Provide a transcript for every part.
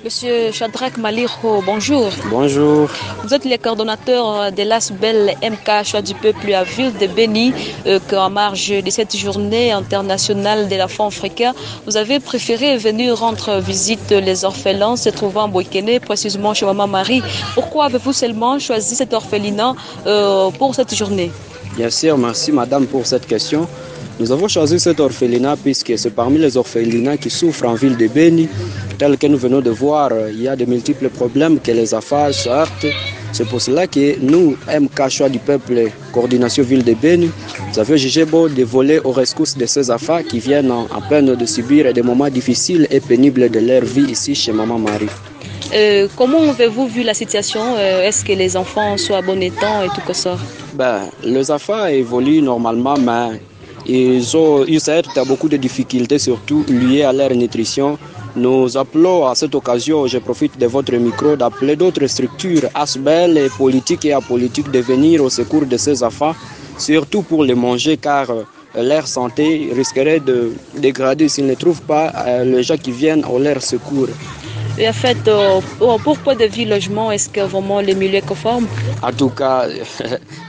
Monsieur Shadrach Maliro, bonjour. Bonjour. Vous êtes le coordonnateur de l'ASBEL MK Choix du Peuple à Ville de Béni, qu'en marge de cette journée internationale de l'enfant africain, vous avez préféré venir rendre visite les orphelins se trouvant à Boikene, précisément chez Maman Marie. Pourquoi avez-vous seulement choisi cet orphelinat pour cette journée? Bien sûr, merci madame pour cette question. Nous avons choisi cet orphelinat puisque c'est parmi les orphelinats qui souffrent en ville de Béni. Tel que nous venons de voir, il y a de multiples problèmes que les affaires sortent. C'est pour cela que nous, MK Choix du Peuple, coordination ville de Béni, nous avons jugé bon de voler aux rescousse de ces affaires qui viennent en peine de subir des moments difficiles et pénibles de leur vie ici chez Maman Marie. Comment avez-vous vu la situation? Est-ce que les enfants sont à bon état et tout que ça? Les affaires évoluent normalement, mais ils heurtent à beaucoup de difficultés, surtout liées à leur nutrition. Nous appelons à cette occasion, je profite de votre micro, d'appeler d'autres structures, ASBEL et politiques et apolitiques, de venir au secours de ces enfants, surtout pour les manger, car leur santé risquerait de dégrader s'ils ne trouvent pas les gens qui viennent à leur secours. Et en fait, pourquoi de vie logement, est-ce que vraiment les milieux conformes? En tout cas,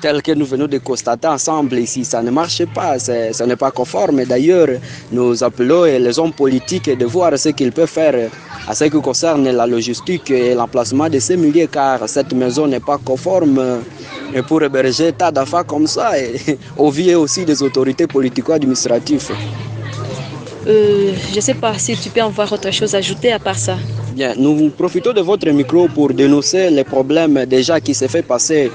tel que nous venons de constater ensemble ici, ça ne marche pas, ça n'est pas conforme. D'ailleurs, nous appelons les hommes politiques de voir ce qu'ils peuvent faire à ce qui concerne la logistique et l'emplacement de ces milieux, car cette maison n'est pas conforme pour héberger tas d'affaires comme ça, et au vu aussi des autorités politico-administratives. Je ne sais pas si tu peux avoir autre chose à ajouter à part ça. Bien, nous profitons de votre micro pour dénoncer les problèmes déjà qui se fait passer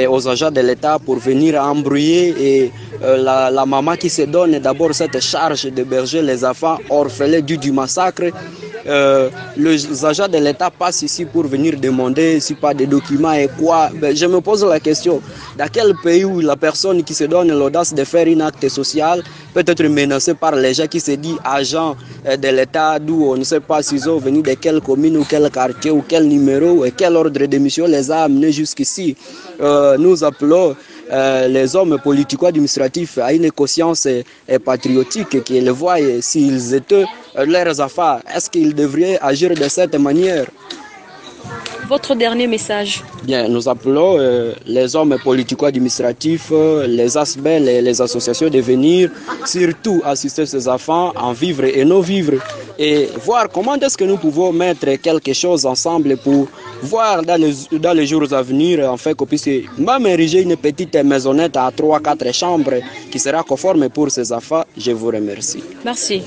aux agents de l'État pour venir embrouiller et la maman qui se donne d'abord cette charge d'héberger les enfants orphelins du massacre. Les agents de l'État passent ici pour venir demander si pas des documents et quoi. Je me pose la question, dans quel pays où la personne qui se donne l'audace de faire un acte social peut être menacée par les gens qui se disent agents de l'État, d'où on ne sait pas s'ils ont venu de quelle commune ou quel quartier ou quel numéro et quel ordre de mission les a amenés jusqu'ici. Nous appelons les hommes politico-administratifs à une conscience patriotique qui les voient s'ils étaient leurs affaires. Est-ce qu'ils devraient agir de cette manière? Votre dernier message? Bien, nous appelons les hommes politico-administratifs, les ASBEL et les associations de venir surtout assister ces enfants en vivre et non vivre et voir comment est-ce que nous pouvons mettre quelque chose ensemble pour voir dans les jours à venir, en fait, qu'on puisse même ériger une petite maisonnette à 3-4 chambres qui sera conforme pour ces enfants. Je vous remercie. Merci.